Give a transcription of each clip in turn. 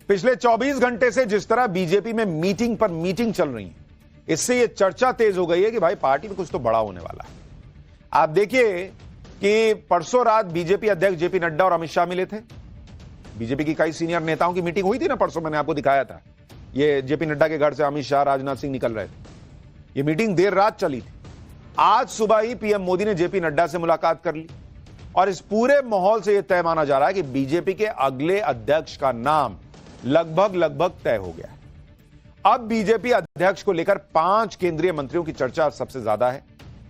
पिछले 24 घंटे से जिस तरह बीजेपी में मीटिंग पर मीटिंग चल रही है, इससे यह चर्चा तेज हो गई है कि भाई पार्टी में कुछ तो बड़ा होने वाला है। आप देखिए कि परसों रात बीजेपी अध्यक्ष जेपी नड्डा और अमित शाह मिले थे। बीजेपी की कई सीनियर नेताओं की मीटिंग हुई थी ना, परसों मैंने आपको दिखाया था। ये जेपी नड्डा के घर से अमित शाह, राजनाथ सिंह निकल रहे थे। ये मीटिंग देर रात चली थी। आज सुबह ही पीएम मोदी ने जेपी नड्डा से मुलाकात कर ली और इस पूरे माहौल से यह तय माना जा रहा है कि बीजेपी के अगले अध्यक्ष का नाम लगभग तय हो गया है। अब बीजेपी अध्यक्ष को लेकर 5 केंद्रीय मंत्रियों की चर्चा सबसे ज्यादा है।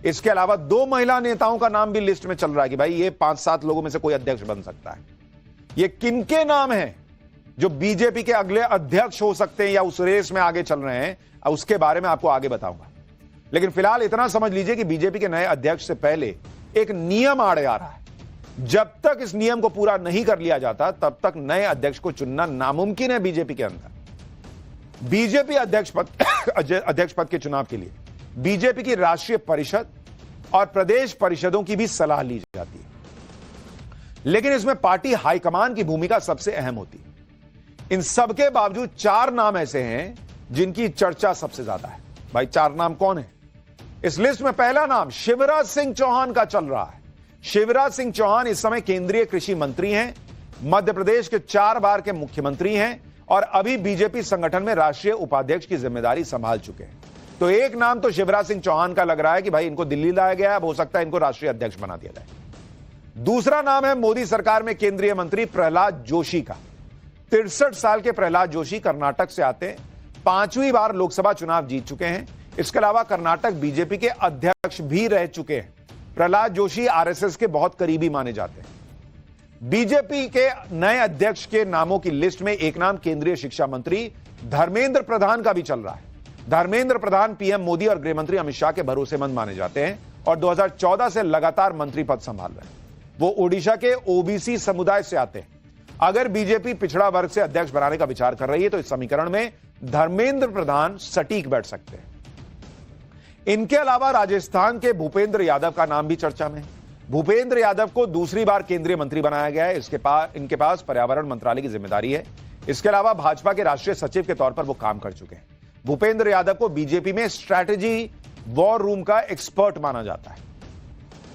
इसके अलावा 2 महिला नेताओं का नाम भी लिस्ट में चल रहा है कि भाई ये 5-7 लोगों में से कोई अध्यक्ष बन सकता है। ये किनके नाम हैं जो बीजेपी के अगले अध्यक्ष हो सकते हैं या उस रेस में आगे चल रहे हैं, उसके बारे में आपको आगे बताऊंगा। लेकिन फिलहाल इतना समझ लीजिए कि बीजेपी के नए अध्यक्ष से पहले एक नियम आड़े आ रहा है। जब तक इस नियम को पूरा नहीं कर लिया जाता तब तक नए अध्यक्ष को चुनना नामुमकिन है। बीजेपी के अंदर बीजेपी अध्यक्ष पद के चुनाव के लिए बीजेपी की राष्ट्रीय परिषद और प्रदेश परिषदों की भी सलाह ली जाती है, लेकिन इसमें पार्टी हाईकमान की भूमिका सबसे अहम होती है। इन सबके बावजूद 4 नाम ऐसे हैं जिनकी चर्चा सबसे ज्यादा है। भाई 4 नाम कौन है? इस लिस्ट में पहला नाम शिवराज सिंह चौहान का चल रहा है। शिवराज सिंह चौहान इस समय केंद्रीय कृषि मंत्री हैं, मध्य प्रदेश के 4 बार के मुख्यमंत्री हैं और अभी बीजेपी संगठन में राष्ट्रीय उपाध्यक्ष की जिम्मेदारी संभाल चुके हैं। तो एक नाम तो शिवराज सिंह चौहान का लग रहा है कि भाई इनको दिल्ली लाया गया है, अब हो सकता है इनको राष्ट्रीय अध्यक्ष बना दिया जाए। दूसरा नाम है मोदी सरकार में केंद्रीय मंत्री प्रहलाद जोशी का। 63 साल के प्रहलाद जोशी कर्नाटक से आते हैं, 5वीं बार लोकसभा चुनाव जीत चुके हैं। इसके अलावा कर्नाटक बीजेपी के अध्यक्ष भी रह चुके हैं। प्रहलाद जोशी आरएसएस के बहुत करीबी माने जाते हैं। बीजेपी के नए अध्यक्ष के नामों की लिस्ट में एक नाम केंद्रीय शिक्षा मंत्री धर्मेंद्र प्रधान का भी चल रहा है। धर्मेंद्र प्रधान पीएम मोदी और गृह मंत्री अमित शाह के भरोसेमंद माने जाते हैं और 2014 से लगातार मंत्री पद संभाल रहे हैं। वो ओडिशा के ओबीसी समुदाय से आते हैं। अगर बीजेपी पिछड़ा वर्ग से अध्यक्ष बनाने का विचार कर रही है तो इस समीकरण में धर्मेंद्र प्रधान सटीक बैठ सकते हैं। इनके अलावा राजस्थान के भूपेंद्र यादव का नाम भी चर्चा में है। भूपेंद्र यादव को दूसरी बार केंद्रीय मंत्री बनाया गया है। इनके पास पर्यावरण मंत्रालय की जिम्मेदारी है। इसके अलावा भाजपा के राष्ट्रीय सचिव के तौर पर वो काम कर चुके हैं। भूपेंद्र यादव को बीजेपी में स्ट्रैटेजी वॉर रूम का एक्सपर्ट माना जाता है।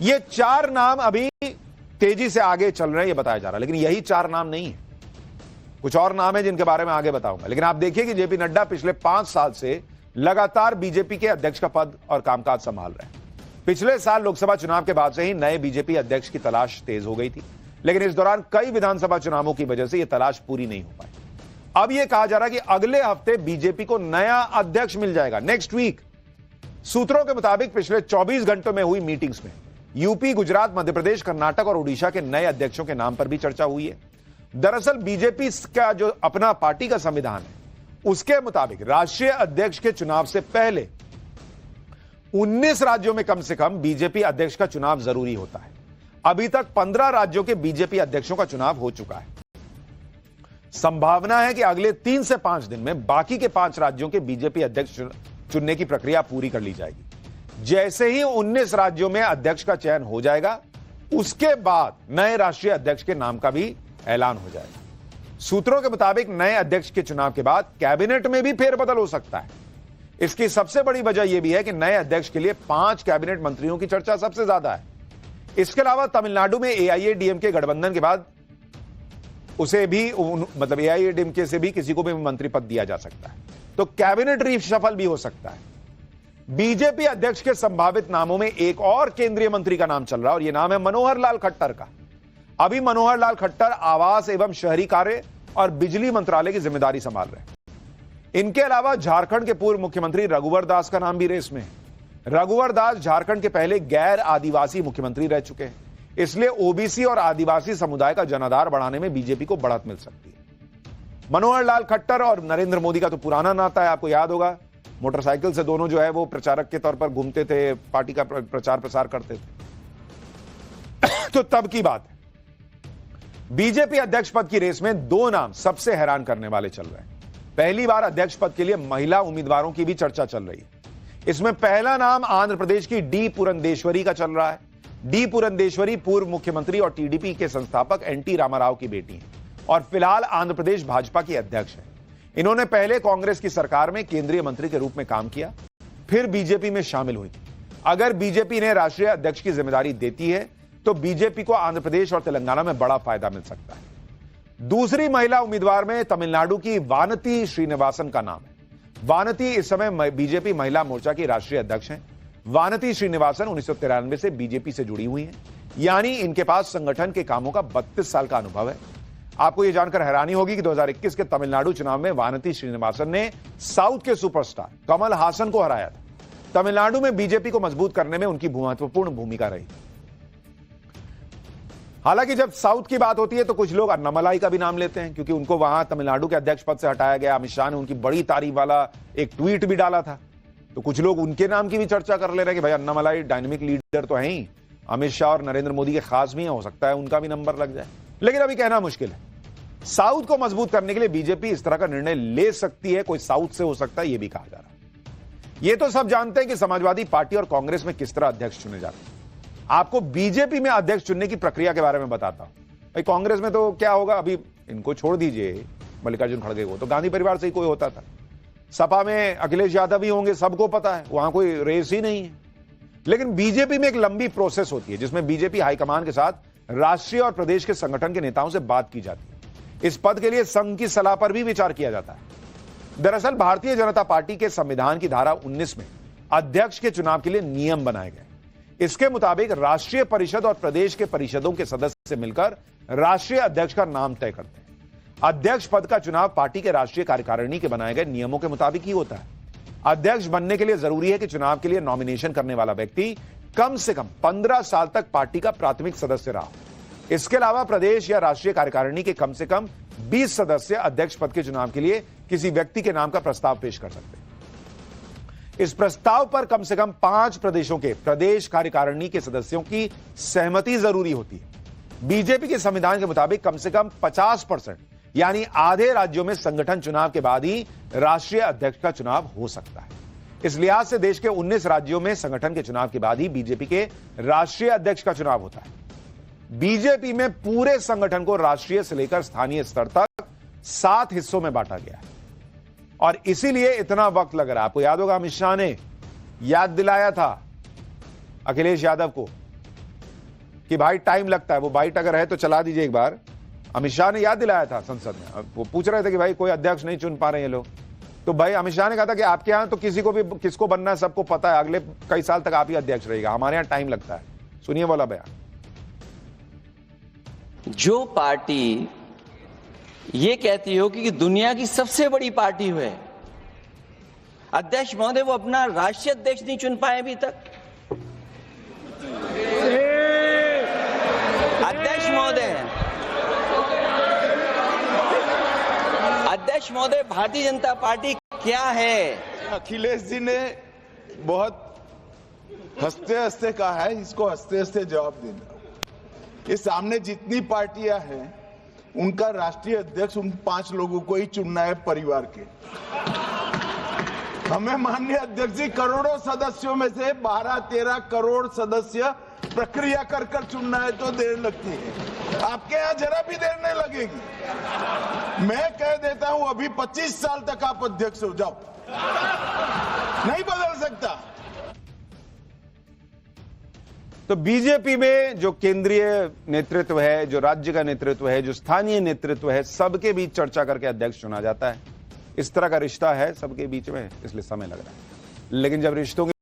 ये 4 नाम अभी तेजी से आगे चल रहे हैं, ये बताया जा रहा है, लेकिन यही 4 नाम नहीं है। कुछ और नाम है जिनके बारे में आगे बताऊंगा। लेकिन आप देखिए कि जेपी नड्डा पिछले 5 साल से लगातार बीजेपी के अध्यक्ष का पद और कामकाज संभाल रहे हैं। पिछले साल लोकसभा चुनाव के बाद से ही नए बीजेपी अध्यक्ष की तलाश तेज हो गई थी, लेकिन इस दौरान कई विधानसभा चुनावों की वजह से यह तलाश पूरी नहीं हो पाई। अब यह कहा जा रहा है कि अगले हफ्ते बीजेपी को नया अध्यक्ष मिल जाएगा, नेक्स्ट वीक। सूत्रों के मुताबिक पिछले 24 घंटों में हुई मीटिंग्स में यूपी, गुजरात, मध्य प्रदेश, कर्नाटक और ओडिशा के नए अध्यक्षों के नाम पर भी चर्चा हुई है। दरअसल बीजेपी का जो अपना पार्टी का संविधान है उसके मुताबिक राष्ट्रीय अध्यक्ष के चुनाव से पहले 19 राज्यों में कम से कम बीजेपी अध्यक्ष का चुनाव जरूरी होता है। अभी तक 15 राज्यों के बीजेपी अध्यक्षों का चुनाव हो चुका है। संभावना है कि अगले 3 से 5 दिन में बाकी के 5 राज्यों के बीजेपी अध्यक्ष चुनने की प्रक्रिया पूरी कर ली जाएगी। जैसे ही 19 राज्यों में अध्यक्ष का चयन हो जाएगा, उसके बाद नए राष्ट्रीय अध्यक्ष के नाम का भी ऐलान हो जाएगा। सूत्रों के मुताबिक नए अध्यक्ष के चुनाव के बाद कैबिनेट में भी फेरबदल हो सकता है। इसकी सबसे बड़ी वजह यह भी है कि नए अध्यक्ष के लिए 5 कैबिनेट मंत्रियों की चर्चा सबसे ज्यादा है। इसके अलावा तमिलनाडु में एआईएडीएमके गठबंधन के बाद उसे भी एआईएडीएमके से भी किसी को भी मंत्री पद दिया जा सकता है, तो कैबिनेट रीशफल भी हो सकता है। बीजेपी अध्यक्ष के संभावित नामों में एक और केंद्रीय मंत्री का नाम चल रहा है और यह नाम है मनोहर लाल खट्टर का। अभी मनोहर लाल खट्टर आवास एवं शहरी कार्य और बिजली मंत्रालय की जिम्मेदारी संभाल रहे हैं। इनके अलावा झारखंड के पूर्व मुख्यमंत्री रघुवर दास का नाम भी रेस में है। रघुवर दास झारखंड के पहले गैर आदिवासी मुख्यमंत्री रह चुके हैं, इसलिए ओबीसी और आदिवासी समुदाय का जनाधार बढ़ाने में बीजेपी को बढ़त मिल सकती है। मनोहर लाल खट्टर और नरेंद्र मोदी का तो पुराना नाता है, आपको याद होगा। मोटरसाइकिल से दोनों जो है वो प्रचारक के तौर पर घूमते थे, पार्टी का प्रचार प्रसार करते थे। तो तब की बात है। बीजेपी अध्यक्ष पद की रेस में 2 नाम सबसे हैरान करने वाले चल रहे हैं। पहली बार अध्यक्ष पद के लिए महिला उम्मीदवारों की भी चर्चा चल रही है। इसमें पहला नाम आंध्र प्रदेश की डी पुरंदेश्वरी का चल रहा है। डी पुरंदेश्वरी पूर्व मुख्यमंत्री और टीडीपी के संस्थापक एनटी रामाराव की बेटी हैं। और फिलहाल आंध्र प्रदेश भाजपा की अध्यक्ष हैं। इन्होंने पहले कांग्रेस की सरकार में केंद्रीय मंत्री के रूप में काम किया, फिर बीजेपी में शामिल हुई। अगर बीजेपी ने राष्ट्रीय अध्यक्ष की जिम्मेदारी देती है तो बीजेपी को आंध्र प्रदेश और तेलंगाना में बड़ा फायदा मिल सकता है। दूसरी महिला उम्मीदवार में तमिलनाडु की वानती श्रीनिवासन का नाम है। वानती इस समय बीजेपी महिला मोर्चा की राष्ट्रीय अध्यक्ष हैं। वानती श्रीनिवासन 1993 से बीजेपी से जुड़ी हुई हैं, यानी इनके पास संगठन के कामों का 32 साल का अनुभव है। आपको यह जानकर हैरानी होगी कि 2021 के तमिलनाडु चुनाव में वानती श्रीनिवासन ने साउथ के सुपरस्टार कमल हासन को हराया था। तमिलनाडु में बीजेपी को मजबूत करने में उनकी महत्वपूर्ण भूमिका रही। हालांकि जब साउथ की बात होती है तो कुछ लोग अन्नामलाई का भी नाम लेते हैं, क्योंकि उनको वहां तमिलनाडु के अध्यक्ष पद से हटाया गया। अमित शाह ने उनकी बड़ी तारीफ वाला एक ट्वीट भी डाला था, तो कुछ लोग उनके नाम की भी चर्चा कर ले रहे हैं कि भाई अन्नामलाई डायनेमिक लीडर तो है ही, अमित शाह और नरेंद्र मोदी के खास भी हैं, हो सकता है उनका भी नंबर लग जाए, लेकिन अभी कहना मुश्किल है। साउथ को मजबूत करने के लिए बीजेपी इस तरह का निर्णय ले सकती है, कोई साउथ से हो सकता है, यह भी कहा जा रहा है। यह तो सब जानते हैं कि समाजवादी पार्टी और कांग्रेस में किस तरह अध्यक्ष चुने जाते हैं। आपको बीजेपी में अध्यक्ष चुनने की प्रक्रिया के बारे में बताता हूं। भाई कांग्रेस में तो क्या होगा, अभी इनको छोड़ दीजिए, मल्लिकार्जुन खड़गे को, तो गांधी परिवार से ही कोई होता था। सपा में अखिलेश यादव ही होंगे, सबको पता है, वहां कोई रेस ही नहीं है। लेकिन बीजेपी में एक लंबी प्रोसेस होती है जिसमें बीजेपी हाईकमान के साथ राष्ट्रीय और प्रदेश के संगठन के नेताओं से बात की जाती है। इस पद के लिए संघ की सलाह पर भी विचार किया जाता है। दरअसल भारतीय जनता पार्टी के संविधान की धारा 19 में अध्यक्ष के चुनाव के लिए नियम बनाए गए। इसके मुताबिक राष्ट्रीय परिषद और प्रदेश के परिषदों के सदस्य मिलकर राष्ट्रीय अध्यक्ष का नाम तय करते हैं। अध्यक्ष पद का चुनाव पार्टी के राष्ट्रीय कार्यकारिणी के बनाए गए नियमों के मुताबिक ही होता है। अध्यक्ष बनने के लिए जरूरी है कि चुनाव के लिए नॉमिनेशन करने वाला व्यक्ति कम से कम 15 साल तक पार्टी का प्राथमिक सदस्य रहा। इसके अलावा प्रदेश या राष्ट्रीय कार्यकारिणी के कम से कम 20 सदस्य अध्यक्ष पद के चुनाव के लिए किसी व्यक्ति के नाम का प्रस्ताव पेश कर सकते हैं। इस प्रस्ताव पर कम से कम 5 प्रदेशों के प्रदेश कार्यकारिणी के सदस्यों की सहमति जरूरी होती है। बीजेपी के संविधान के मुताबिक कम से कम 50% यानी आधे राज्यों में संगठन चुनाव के बाद ही राष्ट्रीय अध्यक्ष का चुनाव हो सकता है। इस लिहाज से देश के 19 राज्यों में संगठन के चुनाव के बाद ही बीजेपी के राष्ट्रीय अध्यक्ष का चुनाव होता है। बीजेपी में पूरे संगठन को राष्ट्रीय से लेकर स्थानीय स्तर तक 7 हिस्सों में बांटा गया है और इसीलिए इतना वक्त लग रहा है। आपको याद होगा अमित शाह ने याद दिलाया था अखिलेश यादव को कि भाई टाइम लगता है, वो बाइट अगर है तो चला दीजिए एक बार। अमित शाह ने याद दिलाया था संसद में, वो पूछ रहे थे कि भाई कोई अध्यक्ष नहीं चुन पा रहे हैं लोग, तो भाई अमित शाह ने कहा था कि आपके यहां तो किसी को भी किसको बनना है सबको पता है, अगले कई साल तक आप ही अध्यक्ष रहेगा, हमारे यहां टाइम लगता है। सुनिए वाला बयान। जो पार्टी ये कहती हो कि दुनिया की सबसे बड़ी पार्टी है, अध्यक्ष महोदय वो अपना राष्ट्रीय अध्यक्ष नहीं चुन पाए अभी तक। अध्यक्ष महोदय भारतीय जनता पार्टी क्या है? अखिलेश जी ने बहुत हंसते हंसते कहा है, इसको हंसते हंसते जवाब देना। ये सामने जितनी पार्टियां हैं उनका राष्ट्रीय अध्यक्ष उन 5 लोगों को ही चुनना है परिवार के। हमें माननीय अध्यक्ष जी करोड़ों सदस्यों में से 12-13 करोड़ सदस्य प्रक्रिया कर कर चुनना है तो देर लगती है। आपके यहां जरा भी देर नहीं लगेगी। मैं कह देता हूं अभी 25 साल तक आप अध्यक्ष हो जाओ, नहीं बदल सकता। तो बीजेपी में जो केंद्रीय नेतृत्व है, जो राज्य का नेतृत्व है, जो स्थानीय नेतृत्व है, सबके बीच चर्चा करके अध्यक्ष चुना जाता है। इस तरह का रिश्ता है सबके बीच में, इसलिए समय लग रहा है। लेकिन जब रिश्तों